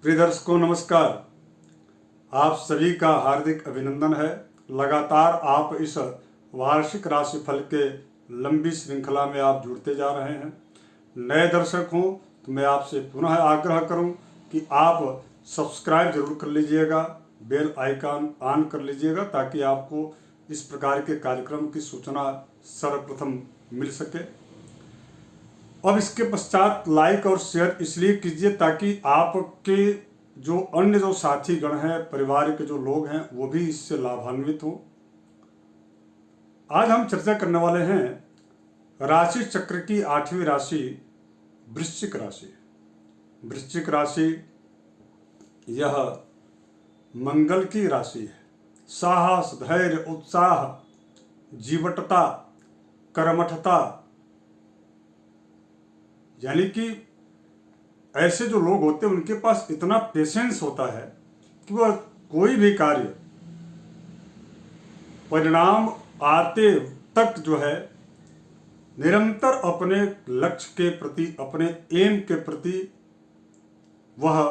प्रिय दर्शकों नमस्कार। आप सभी का हार्दिक अभिनंदन है। लगातार आप इस वार्षिक राशिफल के लंबी श्रृंखला में आप जुड़ते जा रहे हैं। नए दर्शक हों तो मैं आपसे पुनः आग्रह करूं कि आप सब्सक्राइब जरूर कर लीजिएगा, बेल आइकन ऑन कर लीजिएगा ताकि आपको इस प्रकार के कार्यक्रम की सूचना सर्वप्रथम मिल सके। अब इसके पश्चात लाइक और शेयर इसलिए कीजिए ताकि आपके जो अन्य जो साथी गण हैं, परिवार के जो लोग हैं, वो भी इससे लाभान्वित हो। आज हम चर्चा करने वाले हैं राशि चक्र की 8वीं राशि वृश्चिक राशि। वृश्चिक राशि यह मंगल की राशि है। साहस, धैर्य, उत्साह, जीवटता, कर्मठता, यानी कि ऐसे जो लोग होते हैं उनके पास इतना पेशेंस होता है कि वह कोई भी कार्य परिणाम आते तक जो है निरंतर अपने लक्ष्य के प्रति, अपने एम के प्रति वह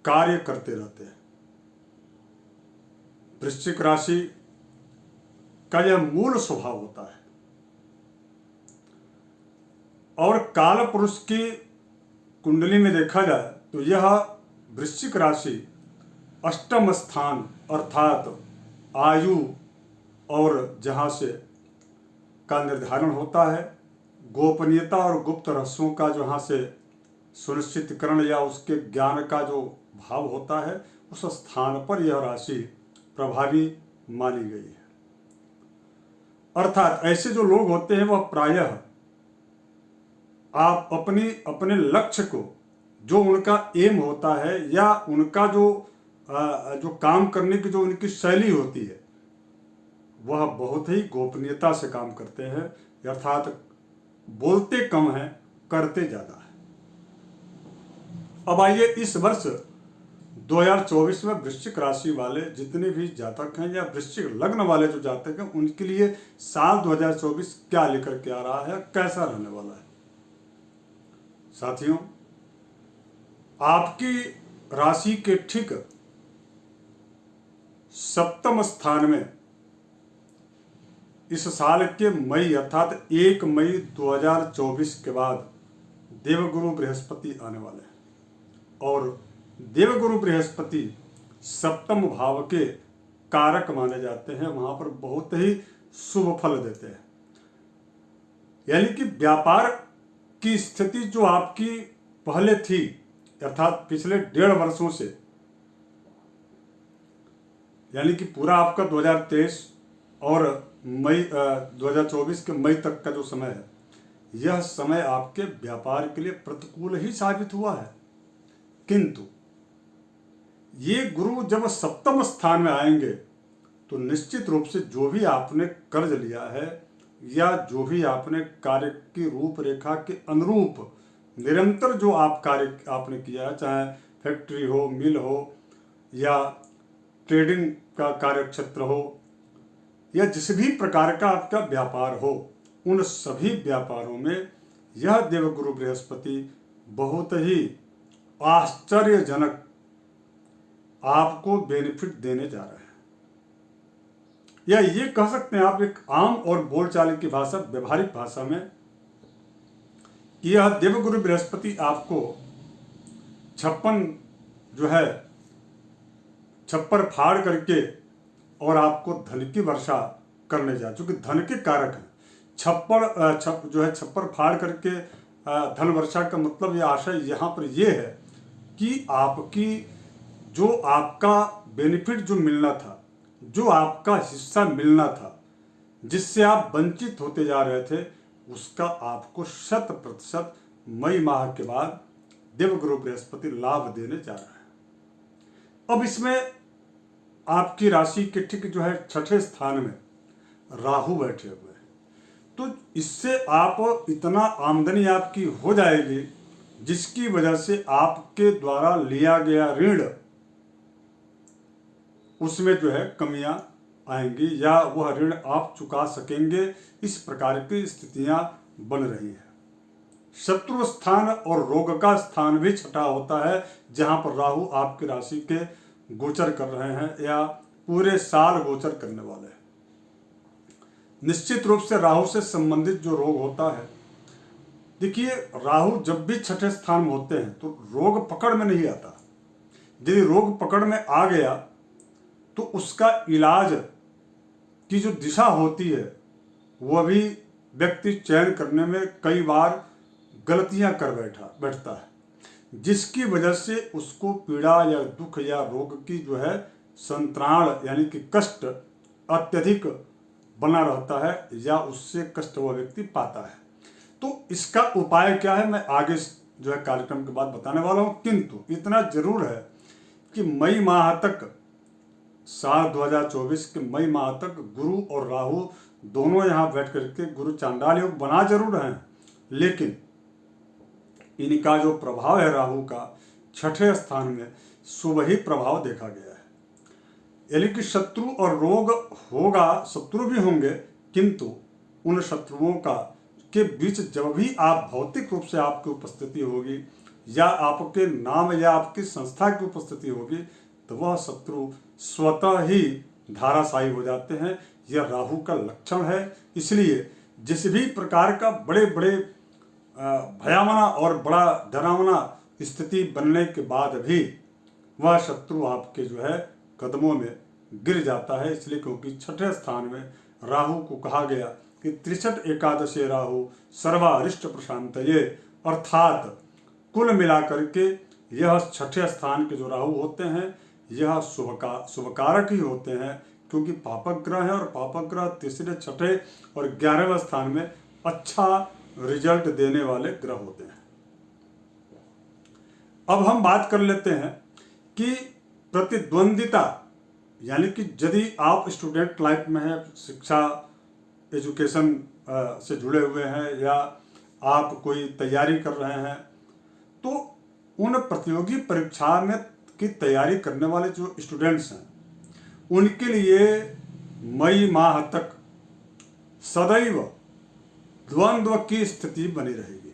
कार्य करते रहते हैं। वृश्चिक राशि का यह मूल स्वभाव होता है और काल पुरुष की कुंडली में देखा जाए तो यह वृश्चिक राशि अष्टम स्थान अर्थात आयु और जहाँ से का निर्धारण होता है, गोपनीयता और गुप्त रहस्यों का जहाँ से सुनिश्चितकरण या उसके ज्ञान का जो भाव होता है, उस स्थान पर यह राशि प्रभावी मानी गई है। अर्थात ऐसे जो लोग होते हैं वह प्रायः आप अपने लक्ष्य को, जो उनका एम होता है या उनका जो काम करने की जो उनकी शैली होती है, वह बहुत ही गोपनीयता से काम करते हैं। अर्थात बोलते कम हैं, करते ज़्यादा है। अब आइए इस वर्ष 2024 में वृश्चिक राशि वाले जितने भी जातक हैं या वृश्चिक लग्न वाले जो जातक हैं, उनके लिए साल 2024 क्या लेकर के आ रहा है, कैसा रहने वाला है। साथियों, आपकी राशि के ठीक सप्तम स्थान में इस साल के मई अर्थात 1 मई 2024 के बाद देवगुरु बृहस्पति आने वाले हैं और देवगुरु बृहस्पति सप्तम भाव के कारक माने जाते हैं। वहां पर बहुत ही शुभ फल देते हैं। यानी कि व्यापार की स्थिति जो आपकी पहले थी, अर्थात पिछले 1.5 वर्षों से, यानी कि पूरा आपका 2023 और मई 2024 के मई तक का जो समय है, यह समय आपके व्यापार के लिए प्रतिकूल ही साबित हुआ है। किंतु ये गुरु जब सप्तम स्थान में आएंगे तो निश्चित रूप से जो भी आपने कर्ज लिया है या जो भी आपने कार्य की रूपरेखा के अनुरूप निरंतर जो आप कार्य आपने किया है, चाहे फैक्ट्री हो, मिल हो या ट्रेडिंग का कार्य क्षेत्र हो या जिस भी प्रकार का आपका व्यापार हो, उन सभी व्यापारों में यह देवगुरु बृहस्पति बहुत ही आश्चर्यजनक आपको बेनिफिट देने जा रहे हैं। या ये कह सकते हैं आप एक आम और बोलचाल की भाषा, व्यवहारिक भाषा में, कि यह देवगुरु बृहस्पति आपको 56 जो है छप्पर फाड़ करके और आपको धन की वर्षा करने जा, चूंकि धन के कारक हैं। छप्पर फाड़ करके धन वर्षा का मतलब यह आशय यहाँ पर यह है कि आपकी जो आपका बेनिफिट जो मिलना था, जो आपका हिस्सा मिलना था, जिससे आप वंचित होते जा रहे थे, उसका आपको 100% मई माह के बाद देवगुरु बृहस्पति लाभ देने जा रहा है। अब इसमें आपकी राशि के ठीक जो है 6ठे स्थान में राहु बैठे हुए हैं, तो इससे आप इतना आमदनी आपकी हो जाएगी जिसकी वजह से आपके द्वारा लिया गया ऋण, उसमें जो है कमियां आएंगी या वह ऋण आप चुका सकेंगे। इस प्रकार की स्थितियां बन रही हैं। शत्रु स्थान और रोग का स्थान भी छठा होता है, जहां पर राहु आपकी राशि के गोचर कर रहे हैं या पूरे साल गोचर करने वाले हैं। निश्चित रूप से राहु से संबंधित जो रोग होता है, देखिए राहु जब भी छठे स्थान में होते हैं तो रोग पकड़ में नहीं आता। यदि रोग पकड़ में आ गया तो उसका इलाज की जो दिशा होती है वह भी व्यक्ति चयन करने में कई बार गलतियां कर बैठता है, जिसकी वजह से उसको पीड़ा या दुख या रोग की जो है संतराण यानी कि कष्ट अत्यधिक बना रहता है या उससे कष्ट वह व्यक्ति पाता है। तो इसका उपाय क्या है मैं आगे जो है कार्यक्रम के बाद बताने वाला हूं, किंतु इतना जरूर है कि मई माह तक, साल 2024 के मई माह तक गुरु और राहु दोनों यहाँ बैठ करके गुरु चांडाल योग बना जरूर हैं, लेकिन इनका जो प्रभाव है राहु का छठे स्थान में शुभ ही प्रभाव देखा गया है। यानी कि शत्रु और रोग होगा, शत्रु भी होंगे, किंतु उन शत्रुओं का के बीच जब भी आप भौतिक रूप से आपकी उपस्थिति होगी या आपके नाम या आपकी संस्था की उपस्थिति होगी तो वह शत्रु स्वतः ही धाराशायी हो जाते हैं। यह राहु का लक्षण है। इसलिए जिस भी प्रकार का बड़े बड़े भयावना और बड़ा डरावना स्थिति बनने के बाद भी वह शत्रु आपके जो है कदमों में गिर जाता है। इसलिए क्योंकि छठे स्थान में राहु को कहा गया कि त्रिशठ एकादशे राहु सर्वारिष्ट प्रशांतये, अर्थात कुल मिलाकर के यह छठे स्थान के जो राहु होते हैं यह शुभकारक ही होते हैं, क्योंकि पापक ग्रह है और पापक ग्रह तीसरे, छठे और 11वें स्थान में अच्छा रिजल्ट देने वाले ग्रह होते हैं। अब हम बात कर लेते हैं कि प्रतिद्वंदिता, यानी कि यदि आप स्टूडेंट लाइफ में हैं, शिक्षा एजुकेशन से जुड़े हुए हैं या आप कोई तैयारी कर रहे हैं, तो उन प्रतियोगी परीक्षा में की तैयारी करने वाले जो स्टूडेंट्स हैं उनके लिए मई माह तक सदैव द्वंद्व की स्थिति बनी रहेगी।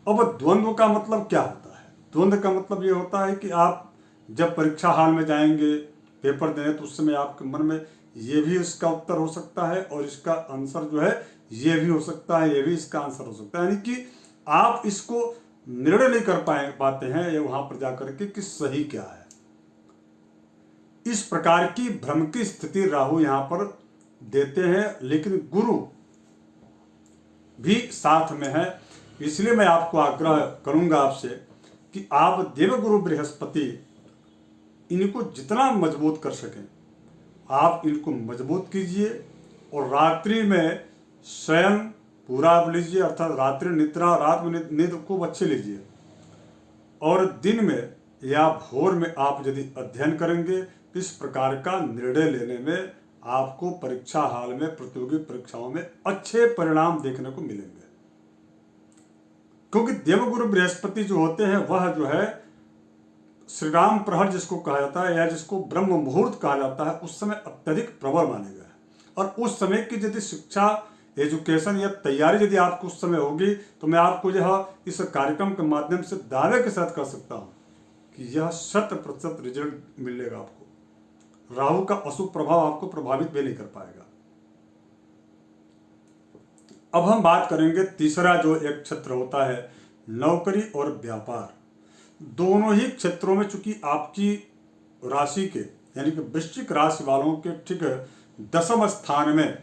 अब द्वंद्व का मतलब क्या होता है? द्वंद्व का मतलब ये होता है कि आप जब परीक्षा हॉल में जाएंगे पेपर देने तो उस समय आपके मन में ये भी इसका उत्तर हो सकता है और इसका आंसर जो है ये भी हो सकता है, ये भी इसका आंसर हो सकता है, यानी कि आप इसको निर्णय नहीं कर पाते हैं ये वहां पर जाकर के कि सही क्या है। इस प्रकार की भ्रम की स्थिति राहु यहां पर देते हैं, लेकिन गुरु भी साथ में है। इसलिए मैं आपको आग्रह करूंगा आपसे कि आप देवगुरु बृहस्पति इनको जितना मजबूत कर सकें आप इनको मजबूत कीजिए और रात्रि में शयन पूरा आप लीजिए, अर्थात रात्रि निद्रा, रात में नींद खूब अच्छी लीजिए, और दिन में या भोर में आप यदि अध्ययन करेंगे तो इस प्रकार का निर्णय लेने में आपको परीक्षा हाल में प्रतियोगी परीक्षाओं में अच्छे परिणाम देखने को मिलेंगे। क्योंकि देवगुरु बृहस्पति जो होते हैं वह जो है श्री राम प्रहर जिसको कहा जाता है या जिसको ब्रह्म मुहूर्त कहा जाता है उस समय अत्यधिक प्रबल माने गए हैं। और उस समय की यदि शिक्षा एजुकेशन या तैयारी यदि आपको उस समय होगी तो मैं आपको यह इस कार्यक्रम के माध्यम से दावे के साथ कर सकता हूं कि यह 100% रिजल्ट मिलेगा आपको। राहु का अशुभ प्रभाव आपको प्रभावित भी नहीं कर पाएगा। अब हम बात करेंगे तीसरा जो एक क्षेत्र होता है नौकरी और व्यापार। दोनों ही क्षेत्रों में चूंकि आपकी राशि के यानी कि वृश्चिक राशि वालों के ठीक 10वें स्थान में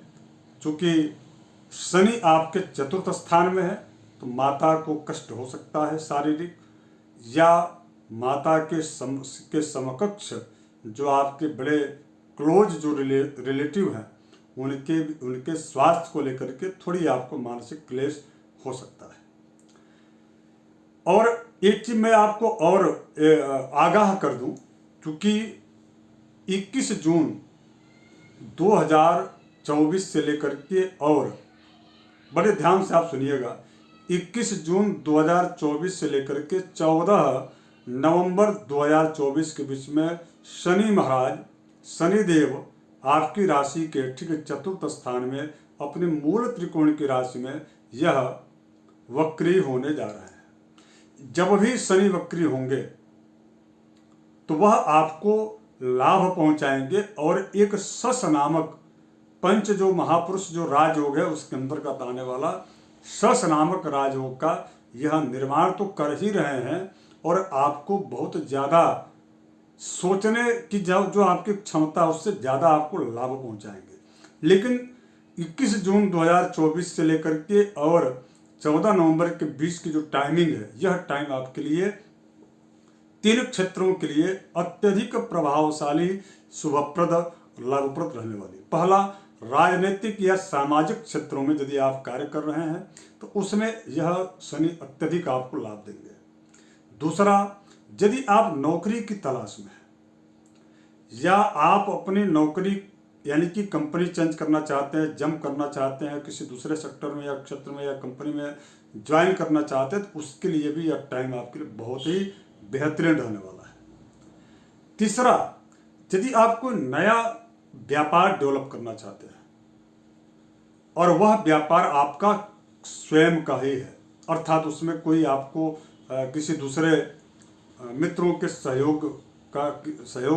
चूंकि शनि आपके चतुर्थ स्थान में है तो माता को कष्ट हो सकता है शारीरिक, या माता के समकक्ष जो आपके बड़े क्लोज जो रिलेटिव हैं उनके स्वास्थ्य को लेकर के थोड़ी आपको मानसिक क्लेश हो सकता है। और एक चीज मैं आपको और आगाह कर दूं, क्योंकि 21 जून 2024 से लेकर के, और बड़े ध्यान से आप सुनिएगा, 21 जून 2024 से लेकर के 14 नवंबर 2024 के बीच में शनि महाराज, शनिदेव आपकी राशि के ठीक चतुर्थ स्थान में अपने मूल त्रिकोण की राशि में यह वक्री होने जा रहे हैं। जब भी शनि वक्री होंगे तो वह आपको लाभ पहुंचाएंगे और एक सस नामक पंच जो महापुरुष जो राजयोग है उसके अंतर्गत आने वाला सस नामक राजयोग का यह निर्माण तो कर ही रहे हैं और आपको बहुत ज़्यादा सोचने की जो आपकी क्षमता है उससे ज़्यादा आपको लाभ पहुंचाएंगे। लेकिन 21 जून 2024 से लेकर के और 14 नवंबर के बीच की जो टाइमिंग है, यह टाइम आपके लिए 3 क्षेत्रों के लिए अत्यधिक प्रभावशाली, शुभप्रद, लाभप्रद रहने वाली। पहला, राजनीतिक या सामाजिक क्षेत्रों में यदि आप कार्य कर रहे हैं तो उसमें यह शनि अत्यधिक आपको लाभ देंगे। दूसरा, यदि आप नौकरी की तलाश में हैं या आप अपनी नौकरी यानी कि कंपनी चेंज करना चाहते हैं, जंप करना चाहते हैं, किसी दूसरे सेक्टर में या क्षेत्र में या कंपनी में ज्वाइन करना चाहते हैं, तो उसके लिए भी यह टाइम आपके लिए बहुत ही बेहतरीन रहने वाला है। तीसरा, यदि आप कोई नया व्यापार डेवलप करना चाहते हैं और वह व्यापार आपका स्वयं का ही है, अर्थात उसमें कोई आपको किसी दूसरे मित्रों के सहयोग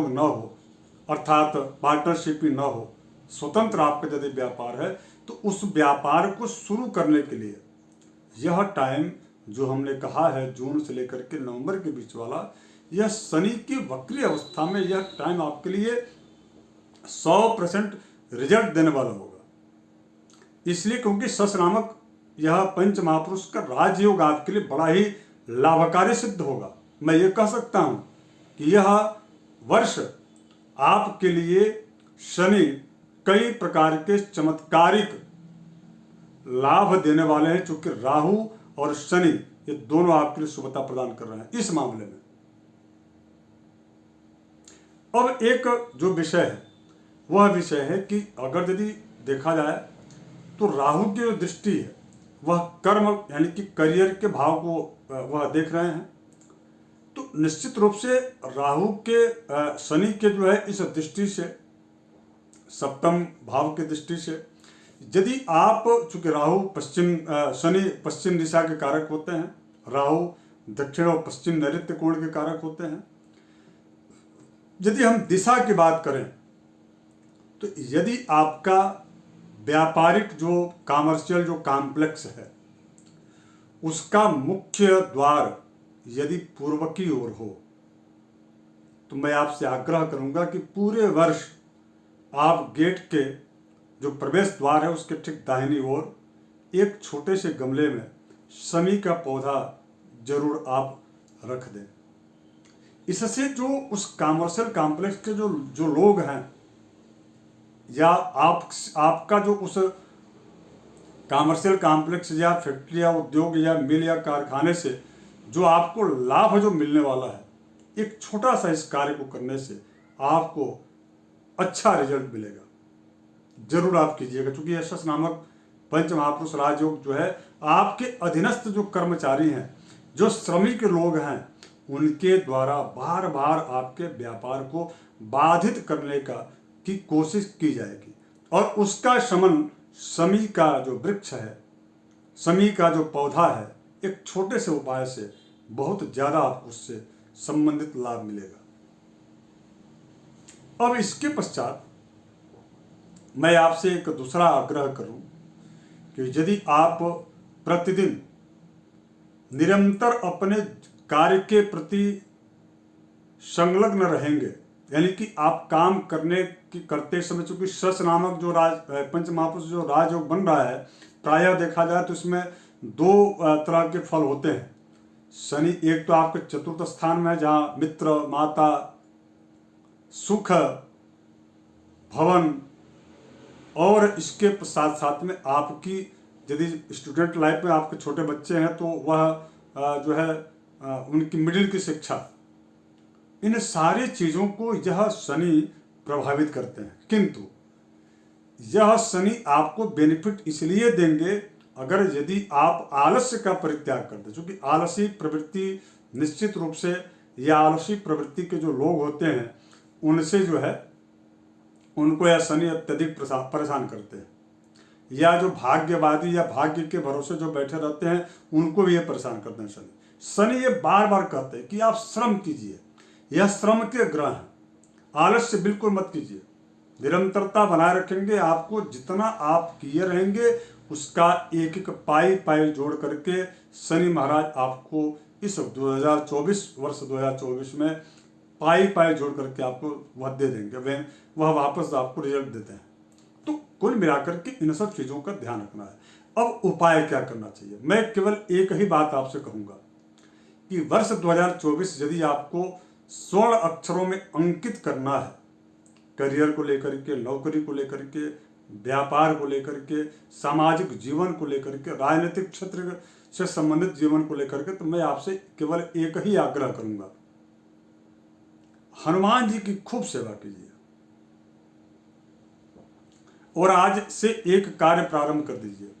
न हो, अर्थात पार्टनरशिप ही न हो, स्वतंत्र आपका यदि व्यापार है, तो उस व्यापार को शुरू करने के लिए यह टाइम जो हमने कहा है जून से लेकर के नवंबर के बीच वाला, यह शनि की वक्री अवस्था में यह टाइम आपके लिए 100% रिजल्ट देने वाला होगा। इसलिए क्योंकि सस नामक यह पंच महापुरुष का राजयोग आपके लिए बड़ा ही लाभकारी सिद्ध होगा। मैं ये कह सकता हूं कि यह वर्ष आपके लिए शनि कई प्रकार के चमत्कारिक लाभ देने वाले हैं, चूंकि राहु और शनि ये दोनों आपके लिए शुभता प्रदान कर रहे हैं इस मामले में। अब एक जो विषय है वह विषय है कि अगर यदि देखा जाए तो राहु की जो दृष्टि है वह कर्म यानी कि करियर के भाव को वह देख रहे हैं, तो निश्चित रूप से राहु के शनि के जो है इस दृष्टि से, सप्तम भाव की दृष्टि से, यदि आप, चूंकि राहु शनि पश्चिम दिशा के कारक होते हैं, राहु दक्षिण और पश्चिम नैऋत्य कोण के कारक होते हैं। यदि हम दिशा की बात करें तो यदि आपका व्यापारिक जो कॉमर्शियल जो कॉम्प्लेक्स है उसका मुख्य द्वार यदि पूर्व की ओर हो, तो मैं आपसे आग्रह करूंगा कि पूरे वर्ष आप गेट के जो प्रवेश द्वार है उसके ठीक दाहिनी ओर एक छोटे से गमले में शमी का पौधा जरूर आप रख दें। इससे जो उस कॉमर्शियल कॉम्प्लेक्स के जो लोग हैं या आपका जो उस कॉमर्शियल कॉम्प्लेक्स या फैक्ट्री या उद्योग या मिल या कारखाने से जो आपको लाभ जो मिलने वाला है, एक छोटा सा इस कार्य को करने से आपको अच्छा रिजल्ट मिलेगा। जरूर आप कीजिएगा, क्योंकि यशस नामक पंच महापुरुष राजयोग जो है आपके अधीनस्थ जो कर्मचारी हैं, जो श्रमिक लोग हैं, उनके द्वारा बार बार आपके व्यापार को बाधित करने की कोशिश की जाएगी और उसका शमन शमी का जो वृक्ष है, शमी का जो पौधा है, एक छोटे से उपाय से बहुत ज्यादा आपको उससे संबंधित लाभ मिलेगा। अब इसके पश्चात मैं आपसे एक दूसरा आग्रह करूं कि यदि आप प्रतिदिन निरंतर अपने कार्य के प्रति संलग्न रहेंगे, यानी कि आप काम करते समय, चूंकि शश नामक जो पंच महापुरुष जो राजयोग बन रहा है, प्रायः देखा जाए तो इसमें 2 तरह के फल होते हैं। शनि एक तो आपके चतुर्थ स्थान में है जहाँ मित्र, माता, सुख, भवन, और इसके साथ साथ में आपकी यदि स्टूडेंट लाइफ में आपके छोटे बच्चे हैं तो वह जो है उनकी मिडिल की शिक्षा, इन सारी चीज़ों को यह शनि प्रभावित करते हैं। किंतु यह शनि आपको बेनिफिट इसलिए देंगे अगर यदि आप आलस्य का परित्याग करते हैं, क्योंकि आलसी प्रवृत्ति निश्चित रूप से, या आलसी प्रवृत्ति के जो लोग होते हैं उनसे जो है उनको यह शनि अत्यधिक परेशान करते हैं। या जो भाग्यवादी या भाग्य के भरोसे जो बैठे रहते हैं उनको भी ये परेशान करते हैं शनि। शनि ये बार बार कहते हैं कि आप श्रम कीजिए, यह श्रम के ग्रह हैं, आलस्य बिल्कुल मत कीजिए, निरंतरता बनाए रखेंगे। आपको जितना आप किए रहेंगे उसका एक एक पाई पाई जोड़ करके शनि महाराज आपको इस 2024 वर्ष 2024 में पाई पाई जोड़ करके आपको वह दे देंगे, वह वापस आपको रिजल्ट देते हैं। तो कुल मिलाकर के इन सब चीज़ों का ध्यान रखना है। अब उपाय क्या करना चाहिए, मैं केवल एक ही बात आपसे कहूँगा कि वर्ष 2024 यदि आपको स्वर्ण अक्षरों में अंकित करना है, करियर को लेकर के, नौकरी को लेकर के, व्यापार को लेकर के, सामाजिक जीवन को लेकर के, राजनीतिक क्षेत्र से संबंधित जीवन को लेकर के, तो मैं आपसे केवल एक ही आग्रह करूंगा, हनुमान जी की खूब सेवा कीजिए और आज से एक कार्य प्रारंभ कर दीजिए।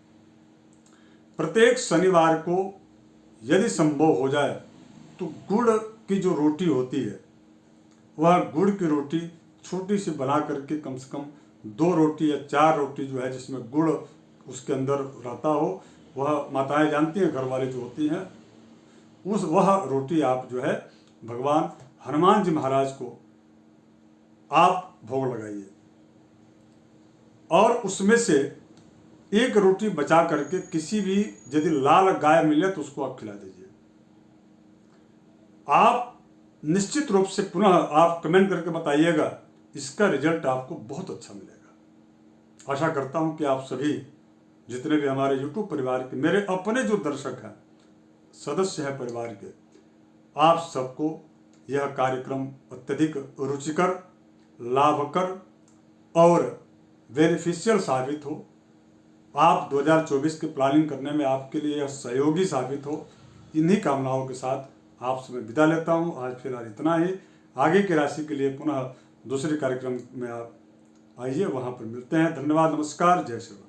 प्रत्येक शनिवार को यदि संभव हो जाए तो गुड़ की जो रोटी होती है, वह गुड़ की रोटी छोटी सी बना करके कम से कम 2 रोटी या 4 रोटी जो है जिसमें गुड़ उसके अंदर रहता हो, वह माताएं जानती हैं, घर वाले जो होती हैं, वह रोटी आप जो है भगवान हनुमान जी महाराज को आप भोग लगाइए और उसमें से एक रोटी बचा करके किसी भी यदि लाल गाय मिले तो उसको आप खिला दीजिए। आप निश्चित रूप से पुनः आप कमेंट करके बताइएगा, इसका रिजल्ट आपको बहुत अच्छा मिलेगा। आशा करता हूं कि आप सभी जितने भी हमारे YouTube परिवार के मेरे अपने जो दर्शक हैं, सदस्य हैं परिवार के, आप सबको यह कार्यक्रम अत्यधिक रुचिकर, लाभकर और बेनिफिशियल साबित हो। आप 2024 की प्लानिंग करने में आपके लिए यह सहयोगी साबित हो। इन्हीं कामनाओं के साथ आपसे मैं विदा लेता हूं। आज फिलहाल इतना ही। आगे की राशि के लिए पुनः दूसरे कार्यक्रम में आप आइए, वहां पर मिलते हैं। धन्यवाद, नमस्कार, जय श्री राम।